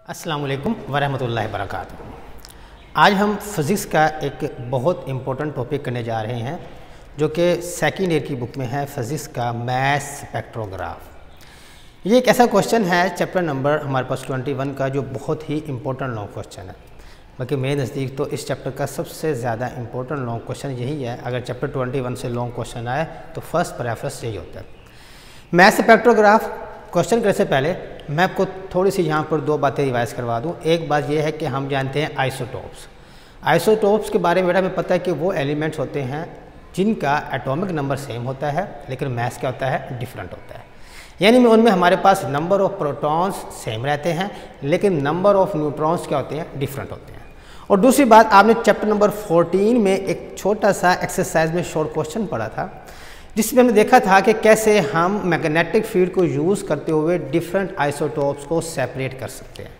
अस्सलाम वालेकुम वरहमतुल्लाहि वबरकातुहू। आज हम फिज़िक्स का एक बहुत इम्पोर्टेंट टॉपिक करने जा रहे हैं जो कि सेकेंड ईयर की बुक में है, फिज़िक्स का मैथ स्पेक्ट्रोग्राफ। ये एक ऐसा क्वेश्चन है चैप्टर नंबर हमारे पास 21 का जो बहुत ही इम्पोर्टेंट लॉन्ग क्वेश्चन है। बाकी मेरे नज़दीक तो इस चैप्टर का सबसे ज़्यादा इम्पोर्टेंट लॉन्ग क्वेश्चन यही है। अगर चैप्टर 21 से लॉन्ग क्वेश्चन आए तो फर्स्ट प्रेफरेंस यही होता है। मैथ स्पेक्ट्रोग्राफ क्वेश्चन करने से पहले मैं आपको थोड़ी सी यहाँ पर दो बातें रिवाइज करवा दूँ। एक बात यह है कि हम जानते हैं आइसोटोप्स। आइसोटोप्स के बारे में बेटा हमें पता है कि वो एलिमेंट्स होते हैं जिनका एटॉमिक नंबर सेम होता है लेकिन मास क्या होता है, डिफरेंट होता है। यानी में उनमें हमारे पास नंबर ऑफ प्रोटॉन्स सेम रहते हैं लेकिन नंबर ऑफ न्यूट्रॉन्स क्या होते हैं, डिफरेंट होते हैं। और दूसरी बात, आपने चैप्टर नंबर 14 में एक छोटा सा एक्सरसाइज में शॉर्ट क्वेश्चन पढ़ा था जिसमें हमने देखा था कि कैसे हम मैग्नेटिक फील्ड को यूज़ करते हुए डिफरेंट आइसोटोप्स को सेपरेट कर सकते हैं।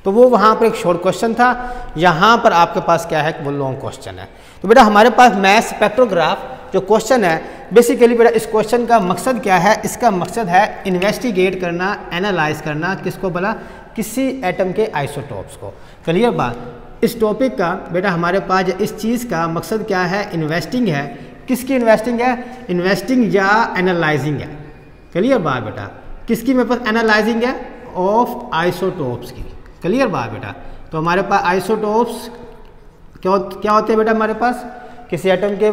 तो वो वहाँ पर एक शॉर्ट क्वेश्चन था। यहाँ पर आपके पास क्या है, वो लॉन्ग क्वेश्चन है। तो बेटा हमारे पास मैथ स्पेक्ट्रोग्राफ जो क्वेश्चन है, बेसिकली बेटा इस क्वेश्चन का मकसद क्या है? इसका मकसद है इन्वेस्टिगेट करना, एनालाइज करना, किसको बोला, किसी एटम के आइसोटोप्स को। क्लियर बात। इस टॉपिक का बेटा हमारे पास इस चीज़ का मकसद क्या है, इन्वेस्टिंग है। किसकी इन्वेस्टिंग है? इन्वेस्टिंग या एनालाइजिंग है। क्लियर बात बेटा, किसकी मेरे पास एनालाइजिंग है? ऑफ आइसोटोप्स की। क्लियर बात बेटा। तो हमारे पास आइसोटोप्स क्या होते हैं बेटा हमारे पास? किसी एटम के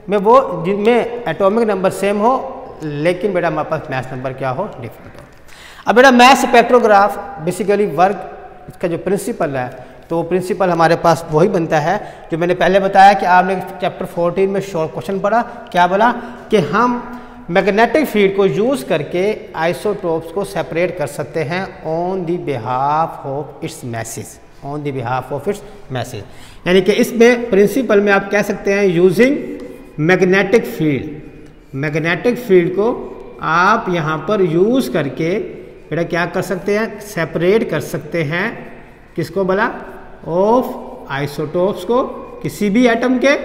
में वो जिनमें एटॉमिक नंबर सेम हो लेकिन बेटा हमारे पास मास नंबर क्या हो, डिफरेंट हो। अब बेटा मैथ स्पेक्ट्रोग्राफ बेसिकली वर्क, इसका जो प्रिंसिपल है तो प्रिंसिपल हमारे पास वही बनता है जो मैंने पहले बताया कि आपने चैप्टर 14 में शॉर्ट क्वेश्चन पढ़ा। क्या बोला कि हम मैग्नेटिक फील्ड को यूज़ करके आइसोटोप्स को सेपरेट कर सकते हैं on the behalf of its message, on the behalf of its message. यानी कि इसमें प्रिंसिपल में आप कह सकते हैं using magnetic field. Magnetic field को आप यहाँ पर यूज़ करके बेटा क्या कर सकते हैं, सेपरेट कर सकते हैं। किसको बोला? ऑफ आइसोटोप्स को, किसी भी एटम के।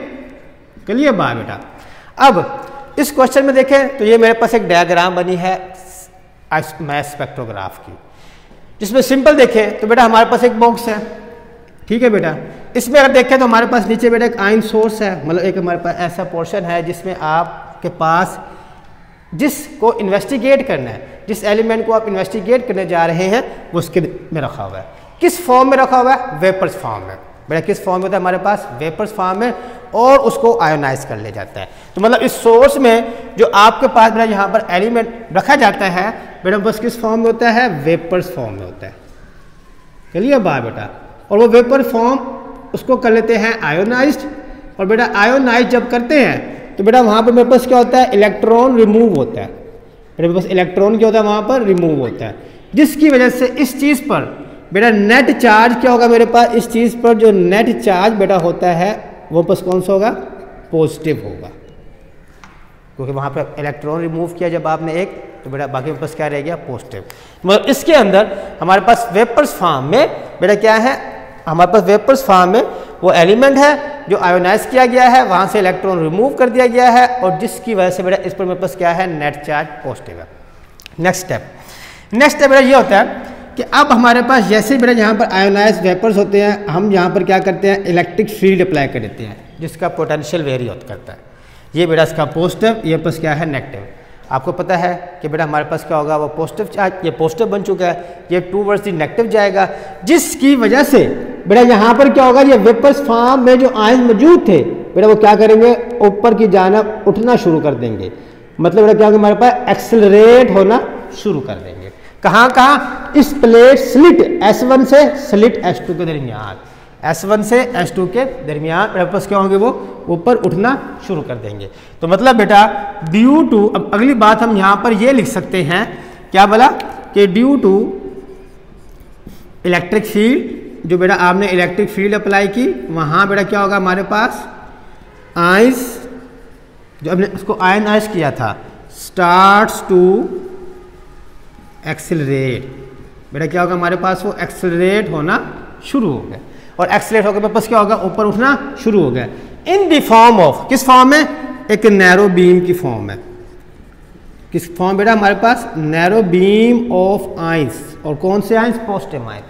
क्लियर बात बेटा। अब इस क्वेश्चन में देखें तो ये मेरे पास एक डायग्राम बनी है मैथ स्पेक्ट्रोग्राफ की, जिसमें सिंपल देखें तो बेटा हमारे पास एक बॉक्स है। ठीक है बेटा। इसमें अगर देखें तो हमारे पास नीचे बेटा एक आयन सोर्स है, मतलब एक हमारे पास ऐसा पोर्शन है जिसमें आपके पास जिसको इन्वेस्टिगेट करना है, जिस एलिमेंट को आप इन्वेस्टिगेट करने जा रहे हैं वो उसके में रखा हुआ है। किस फॉर्म में रखा हुआ है? वेपर्स फॉर्म में। बेटा किस फॉर्म में होता है हमारे पास? वेपर्स फॉर्म में, और उसको आयोनाइज कर लिया जाता है। तो मतलब इस सोर्स में जो आपके पास बेटा यहाँ पर एलिमेंट रखा जाता है बेटा बस किस फॉर्म में होता है? वेपर्स फॉर्म में होता है। चलिए बात बेटा। और वो वेपर फॉर्म उसको कर लेते हैं आयोनाइज्ड। और बेटा आयोनाइज जब करते हैं तो बेटा वहाँ पर मेरे पास क्या होता है? इलेक्ट्रॉन रिमूव होता है। मेरे पास इलेक्ट्रॉन क्या होता है वहाँ पर? रिमूव होता है। जिसकी वजह से इस चीज़ पर बेटा नेट चार्ज क्या होगा मेरे पास? इस चीज़ पर जो नेट चार्ज बेटा होता है वो बस कौन सा होगा? पॉजिटिव होगा, क्योंकि वहाँ पर इलेक्ट्रॉन रिमूव किया जब आपने एक, तो बेटा बाकी बस क्या रह गया? पॉजिटिव। मतलब इसके अंदर हमारे पास वेपर्स फॉर्म में बेटा क्या है? हमारे पास वेपर्स फॉर्म में वो एलिमेंट है जो आयोनाइज किया गया है, वहाँ से इलेक्ट्रॉन रिमूव कर दिया गया है और जिसकी वजह से बेटा इस पर मेरे पास क्या है? नेट चार्ज पॉजिटिव है। नेक्स्ट स्टेप बेटा ये होता है कि अब हमारे पास जैसे बेटा यहाँ पर आयोनाइज वेपर्स होते हैं, हम यहाँ पर क्या करते हैं? इलेक्ट्रिक फील्ड अप्लाई कर देते हैं जिसका पोटेंशियल वेरी करता है। ये बेटा इसका पॉजिटिव, ये पास क्या है? नेगेटिव। आपको पता है कि बेटा हमारे पास क्या होगा? वो पॉजिटिव चार्ज, ये पॉजिटिव बन चुका है, ये टूवर्ड्स द नेगेटिव जाएगा, जिसकी वजह से बेटा यहाँ पर क्या होगा? ये वेपर्स फॉर्म में जो आयन मौजूद थे बेटा वो क्या करेंगे? ऊपर की जानिब उठना शुरू कर देंगे। मतलब बेटा क्या होगा? हमारे पास एक्सेलरेट होना शुरू कर देंगे। कहाँ? इस प्लेट स्लिट S1 से स्लिट S2 के दरमियान, S1 से S2 के दरमियान मेरे पास क्या होंगे? वो ऊपर उठना शुरू कर देंगे। तो मतलब बेटा ड्यू टू, अब अगली बात हम यहाँ पर ये लिख सकते हैं, क्या बोला कि ड्यू टू इलेक्ट्रिक फील्ड, जो बेटा आपने इलेक्ट्रिक फील्ड अप्लाई की वहाँ बेटा क्या होगा हमारे पास? आयंस, जो हमने उसको आयनाइज किया था, स्टार्ट्स टू एक्सेलरेट। बेटा क्या होगा हमारे पास? वो एक्सेलरेट होना शुरू हो गया, और एक्सेलरेट होकर मेरे पास क्या होगा? ऊपर उठना शुरू हो गया। इन द फॉर्म ऑफ, किस फॉर्म में? एक नैरो बीम की फॉर्म है। किस फॉर्म बेटा हमारे पास? Narrow beam of ions. और कौन से आयंस? Positive ions.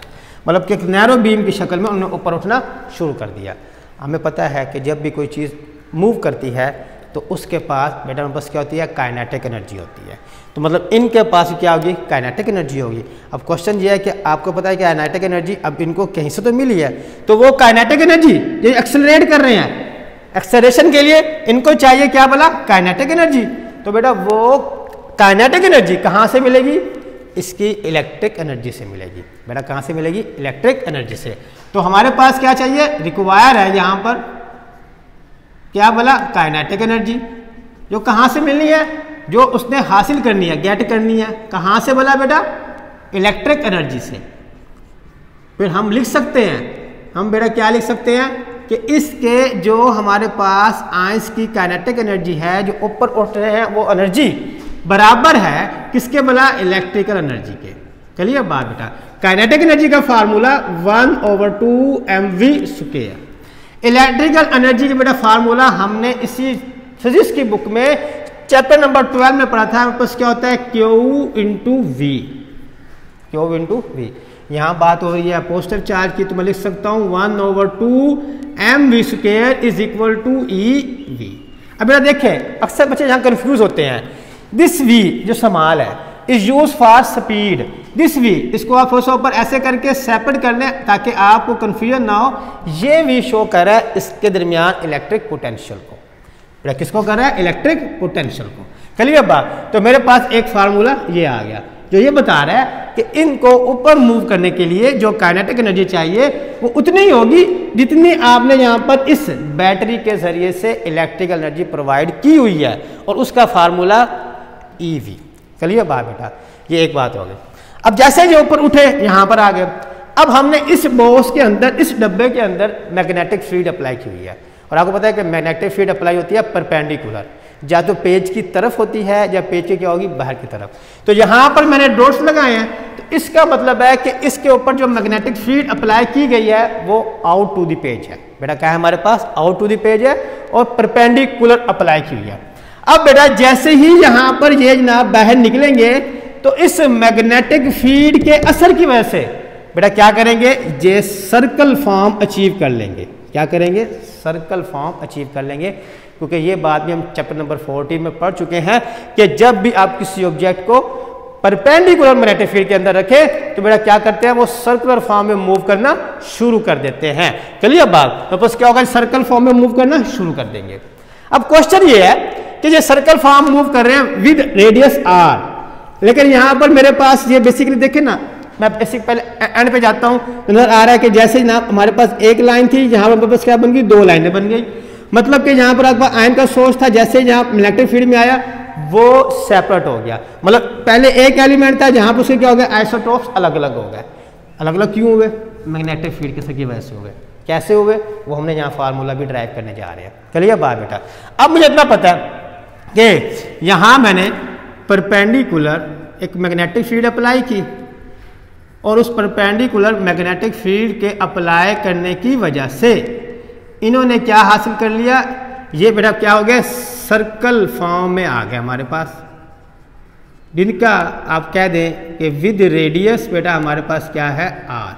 मतलब कि एक नैरो बीम की शक्ल में उन्होंने ऊपर उठना शुरू कर दिया। हमें पता है कि जब भी कोई चीज़ मूव करती है तो उसके पास बेटा हमारे पास क्या होती है, काइनेटिक एनर्जी होती है। तो मतलब इनके पास क्या होगी, काइनेटिक एनर्जी होगी। अब क्वेश्चन ये है कि आपको पता है कि काइनेटिक एनर्जी अब इनको कहीं से तो मिली है, तो वो काइनेटिक एनर्जी जो एक्सेलरेट कर रहे हैं, एक्सेलरेशन के लिए इनको चाहिए क्या बोला, काइनेटिक एनर्जी। तो बेटा वो काइनेटिक एनर्जी कहाँ से मिलेगी, इसकी इलेक्ट्रिक एनर्जी से मिलेगी। बेटा कहाँ से मिलेगी, इलेक्ट्रिक एनर्जी से। तो हमारे पास क्या चाहिए, रिक्वायर है यहाँ पर क्या बोला, काइनेटिक एनर्जी, जो कहाँ से मिलनी है, जो उसने हासिल करनी है, गेट करनी है, कहाँ से बोला बेटा, इलेक्ट्रिक एनर्जी से। फिर हम लिख सकते हैं, हम बेटा क्या लिख सकते हैं कि इसके जो हमारे पास आयंस की काइनेटिक एनर्जी है, जो ऊपर उठ रहे हैं, वो एनर्जी बराबर है किसके बोला, इलेक्ट्रिकल एनर्जी के। चलिए बात बेटा, काइनेटिक एनर्जी का फार्मूला 1/2 mv²। इलेक्ट्रिकल एनर्जी का बेटा फार्मूला हमने इसी फिजिक्स की बुक में चैप्टर नंबर 12 में पढ़ा था। हमारे पास क्या होता है, Q × V, Q × V। यहाँ बात हो रही है पॉजिटिव चार्ज की, तो मैं लिख सकता हूँ 1/2 mv² = eV। अब बेटा देखें, अक्सर बच्चे यहाँ कंफ्यूज होते हैं। दिस V जो समाल है is use for speed, this V इसको आप थोड़ा सा ऊपर ऐसे करके सेपरेट कर लें ताकि आपको कंफ्यूजन ना हो। ये V शो कर रहा है इसके दरमियान इलेक्ट्रिक पोटेंशियल को, बेटा किसको कर रहा है, इलेक्ट्रिक पोटेंशियल को। चलिए बात, तो मेरे पास एक फार्मूला ये आ गया जो ये बता रहा है कि इनको ऊपर मूव करने के लिए जो काइनेटिक एनर्जी चाहिए वो उतनी ही होगी जितनी आपने यहाँ पर इस बैटरी के जरिए से इलेक्ट्रिकल एनर्जी प्रोवाइड की हुई है, और उसका फार्मूला EV। चलिए बात बेटा, ये एक बात हो गई। अब जैसे ये ऊपर उठे यहाँ पर आ गए, अब हमने इस बॉक्स के अंदर, इस डब्बे के अंदर मैग्नेटिक फील्ड अप्लाई की हुई है। और आपको पता है कि मैग्नेटिक फील्ड अप्लाई होती है परपेंडिकुलर, या तो पेज की तरफ होती है या पेज की क्या होगी, बाहर की तरफ। तो यहाँ पर मैंने डॉट्स लगाए हैं, तो इसका मतलब है कि इसके ऊपर जो मैग्नेटिक फील्ड अप्लाई की गई है वो आउट टू द पेज है। बेटा क्या है हमारे पास, आउट टू द पेज है और परपेंडिकुलर अप्लाई की हुई है। अब बेटा जैसे ही यहाँ पर ये जनाब बाहर निकलेंगे तो इस मैग्नेटिक फील्ड के असर की वजह से बेटा क्या करेंगे, ये सर्कल फॉर्म अचीव कर लेंगे। क्या करेंगे, सर्कल फॉर्म अचीव कर लेंगे, क्योंकि ये बात भी हम चैप्टर नंबर 14 में पढ़ चुके हैं कि जब भी आप किसी ऑब्जेक्ट को परपेंडिकुलर मैग्नेटिक फील्ड के अंदर रखें तो बेटा क्या करते हैं, वो सर्कुलर फॉर्म में मूव करना शुरू कर देते हैं। चलिए बात, तो बस क्या होगा, सर्कल फॉर्म में मूव करना शुरू कर देंगे। अब क्वेश्चन ये है कि ये सर्कल फॉर्म मूव कर रहे हैं विद रेडियस r, लेकिन यहाँ पर मेरे पास ये बेसिकली देखें ना, मैं बेसिक पहले एंड पे जाता हूँ, नजर आ रहा है कि जैसे ही ना हमारे पास एक लाइन थी, यहाँ पर मेरे पास क्या बन गई, दो लाइनें बन गई। मतलब कि यहाँ पर आपका आयन का सोर्स था, जैसे ही यहाँ मैग्नेटिक फील्ड में आया वो सेपरेट हो गया। मतलब पहले एक एलिमेंट था जहाँ पर उसके क्या हो गया, आइसोटोप्स अलग अलग हो गए। अलग अलग क्यों हुए, मैग्नेटिक फील्ड की वजह से हुए। कैसे हुए वो हमने यहाँ फार्मूला भी ड्राइव करने जा रहे हैं। चलिए बात बेटा, अब मुझे इतना पता है कि यहाँ मैंने परपेंडिकुलर एक मैग्नेटिक फील्ड अप्लाई की, और उस परपेंडिकुलर मैग्नेटिक फील्ड के अप्लाई करने की वजह से इन्होंने क्या हासिल कर लिया, ये बेटा क्या हो गया, सर्कल फॉर्म में आ गया हमारे पास, जिनका आप कह दें कि विद रेडियस बेटा हमारे पास क्या है, r।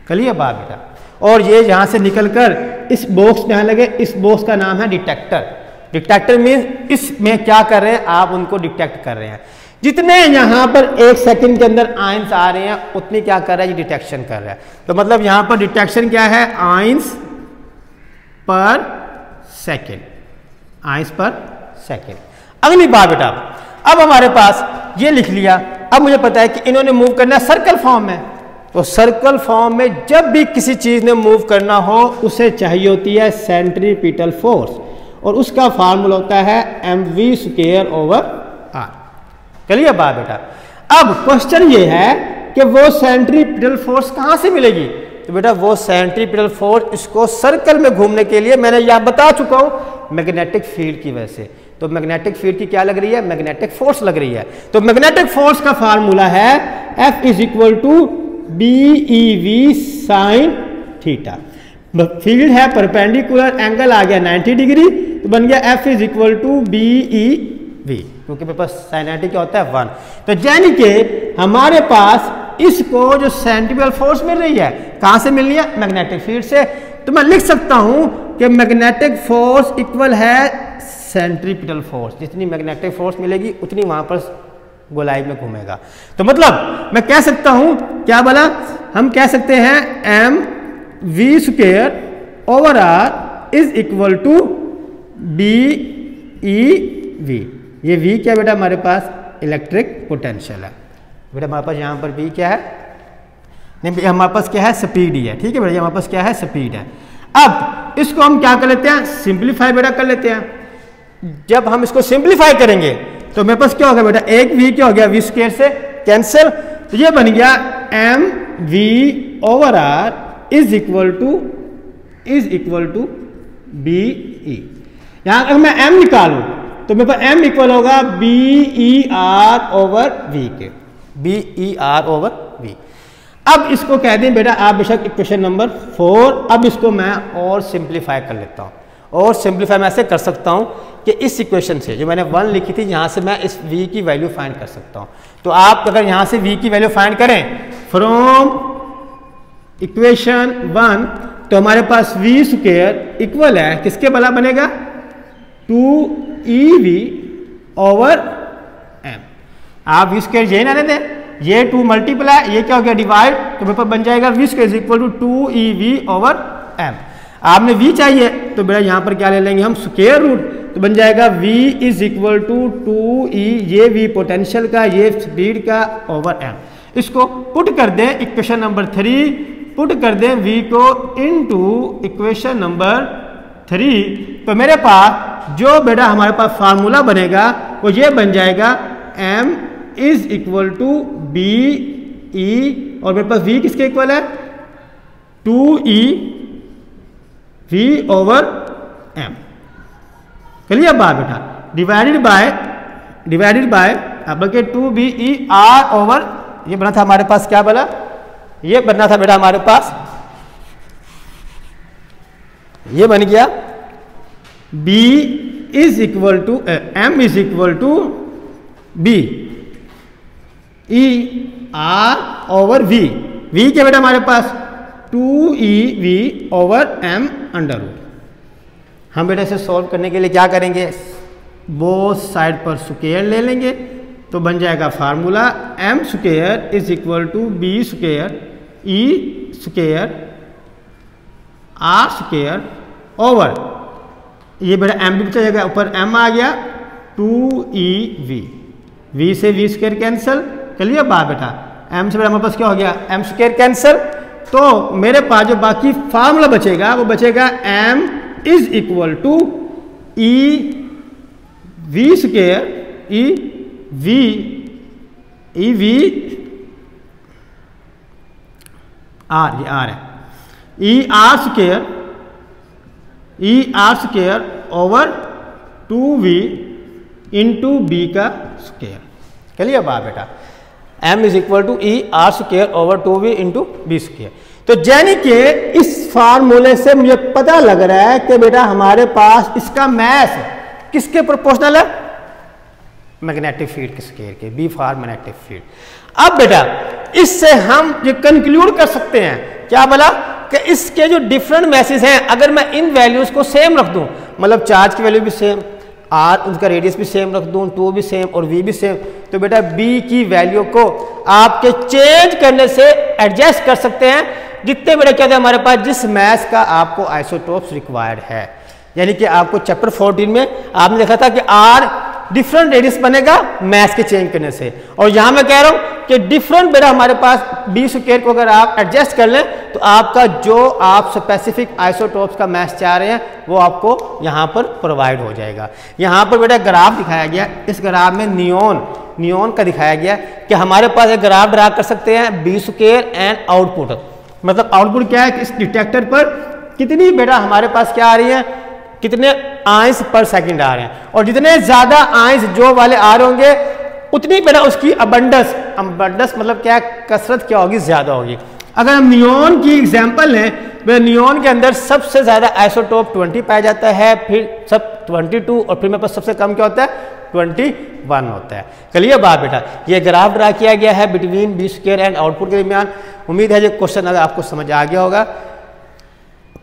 चलिए बात बेटा, और ये यहाँ से निकलकर इस बॉक्स में लगे, इस बॉक्स का नाम है डिटेक्टर। डिटेक्टर मीन्स इसमें क्या कर रहे हैं, आप उनको डिटेक्ट कर रहे हैं। जितने यहाँ पर एक सेकंड के अंदर आयंस आ रहे हैं उतनी क्या कर रहा है, ये डिटेक्शन कर रहा है। तो मतलब यहाँ पर डिटेक्शन क्या है, आयंस पर सेकंड, आयंस पर सेकंड। अगली बात बेटा, अब हमारे पास ये लिख लिया, अब मुझे पता है कि इन्होंने मूव करना है सर्कल फॉर्म में। तो सर्कल फॉर्म में जब भी किसी चीज ने मूव करना हो उसे चाहिए होती है सेंट्रीपिटल फोर्स, और उसका फार्मूला होता है mv²/r। चलिए बात बेटा, अब क्वेश्चन ये है कि वो सेंट्रीपिटल फोर्स कहाँ से मिलेगी। तो बेटा वो सेंट्रीपिटल फोर्स इसको सर्कल में घूमने के लिए मैंने यहाँ बता चुका हूँ मैग्नेटिक फील्ड की वजह से। तो मैग्नेटिक फील्ड की क्या लग रही है, मैग्नेटिक फोर्स लग रही है। तो मैग्नेटिक फोर्स का फार्मूला है F = BeV sin theta. Field है परपेंडिकुलर, एंगल आ गया 90 डिग्री, तो बन गया F = BeV, क्योंकि मेरे पास sin 90 क्या होता है 1। तो यानी कि हमारे पास इसको जो सेंट्रीफ्यूगल फोर्स मिल रही है कहां से मिल रही है? मैग्नेटिक फील्ड से। तो मैं लिख सकता हूं कि मैग्नेटिक फोर्स इक्वल है सेंट्रीपिटल फोर्स। जितनी मैग्नेटिक फोर्स मिलेगी उतनी वहां पर गोलाई में घूमेगा। तो मतलब मैं कह सकता हूं, क्या बोला, हम कह सकते हैं M V square over R is equal to B E V. ये वी क्या बेटा हमारे पास इलेक्ट्रिक पोटेंशियल है। बेटा हमारे पास यहाँ पर वी क्या है, नहीं हमारे पास क्या है, स्पीड ही है। ठीक है बेटा, हमारे पास क्या है, स्पीड है। अब इसको हम क्या कर लेते हैं, सिंप्लीफाई बेटा कर लेते हैं। जब हम इसको सिंप्लीफाई करेंगे तो मेरे पास क्या होगा बेटा, एक वी क्या हो गया, वी स्क्वायर से कैंसिल, तो ये बन गया M V over R is equal to B E. यहां अगर मैं एम निकालू तो मेरे पास एम इक्वल होगा B E R over V के, B E R over V. अब इसको कह दें बेटा आप बेशक इक्वेशन नंबर 4। अब इसको मैं और सिंप्लीफाई कर लेता हूं, और सिंप्लीफाई मैं ऐसे कर सकता हूं कि इस इक्वेशन से जो मैंने 1 लिखी थी यहां से मैं इस v की वैल्यू फाइंड कर सकता हूं। तो आप अगर यहां से v की वैल्यू फाइंड करें फ्रॉम इक्वेशन 1 तो हमारे पास v स्क्वायर इक्वल है किसके बला बनेगा, 2ev ओवर m। आप v स्क्वायर यही ना दें, ये 2 मल्टीप्लाई, ये क्या हो गया डिवाइड, तो मेरे पास बन जाएगा v square equal to 2ev over m। आपने v चाहिए तो बेटा यहाँ पर क्या ले लेंगे हम, स्क्वायर रूट, तो बन जाएगा v is equal to 2e, ये v पोटेंशियल का, ये स्पीड का ओवर m। इसको पुट कर दें इक्वेशन नंबर 3, पुट कर दें v को इनटू इक्वेशन नंबर 3, तो मेरे पास जो बेटा हमारे पास फार्मूला बनेगा वो ये बन जाएगा m is equal to B E, और मेरे पास v किसके इक्वल है, 2e v ओवर m। चलिए बात बेटा डिवाइडेड बाय अब के 2be r ओवर, ये बना था हमारे पास, क्या बना, ये बनना था बेटा हमारे पास, ये बन गया b is equal to m is equal to b e r over v। v क्या बेटा हमारे पास 2ev over m under root. हम बेटा इसे सॉल्व करने के लिए क्या करेंगे, बोथ साइड पर स्क्वायर ले लेंगे, तो बन जाएगा formula m square is equal to b square e square r square over, ये बेटा m भी बचा जाएगा, ऊपर m आ गया 2ev, v से v स्क्वायर कैंसिल कर लिया बात बेटा, m से बेटा हमारे पास क्या हो गया, m स्क्वायर कैंसिल, तो मेरे पास जो बाकी फार्मूला बचेगा वो बचेगा m is equal to E V square E V R, ये आर है, E R square over 2v into B का स्क्वायर। चलिए बात बेटा m is equal to E R square over 2v into B square. तो यानी कि इस फार्मूले से मुझे पता लग रहा है कि बेटा हमारे पास इसका मैथ किसके प्रोपोर्शनल है, मैग्नेटिक फील्ड के स्क्वायर के, बी फॉर मैग्नेटिक फील्ड। अब बेटा इससे हम ये कंक्लूड कर सकते हैं, क्या बोला, कि इसके जो डिफरेंट मैसेज हैं अगर मैं इन वैल्यूज को सेम रख दूं, मतलब चार्ज की वैल्यू भी सेम, आर उसका रेडियस भी सेम रख दूं, 2 भी सेम और v भी सेम, तो बेटा b की वैल्यू को आपके चेंज करने से एडजस्ट कर सकते हैं जितने बेटा कहते हैं हमारे पास जिस मैथ का आपको आइसोटोप्स रिक्वायर्ड है। यानी कि आपको चैप्टर 14 में आपने देखा था कि r डिफरेंट रेडियस बनेगा मैथ के चेंज करने से, और यहां मैं कह रहा हूं कि डिफरेंट बेटा हमारे पास b स्क्वायर को अगर आप एडजस्ट कर लें तो आपका जो आप स्पेसिफिक आइसोटोप्स का मैथ चाह रहे हैं वो आपको यहां पर प्रोवाइड हो जाएगा। यहां पर बेटा ग्राफ दिखाया गया, इस ग्राफ में नियॉन का दिखाया गया कि हमारे पास एक ग्राफ ड्रा कर सकते हैं b स्क्वायर एंड आउटपुट, मतलब आउटपुट क्या है कि इस डिटेक्टर पर कितनी बेटा हमारे पास क्या आ रही है, कितने आइंस पर सेकंड आ रहे हैं, और जितने ज्यादा आइंस जो वाले आ रहे होंगे उतनी बेटा उसकी अबंडेंस मतलब क्या, कसरत क्या होगी, ज्यादा होगी। अगर हम नियॉन की एग्जांपल लें नियॉन के अंदर सबसे ज़्यादा आइसोटोप 20 पाया जाता है, फिर सब 22 और फिर मेरे पास सबसे कम क्या होता है 21 होता है। चलिए बात बेटा, ये ग्राफ ड्रा किया गया है between B square and output के दरमियान। उम्मीद है ये क्वेश्चन अगर आपको समझ आ गया होगा।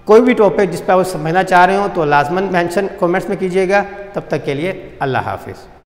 कोई भी टॉपिक जिस पर आप समझना चाह रहे हो तो लाजमन मेंशन कमेंट्स में कीजिएगा। तब तक के लिए अल्लाह हाफिज़।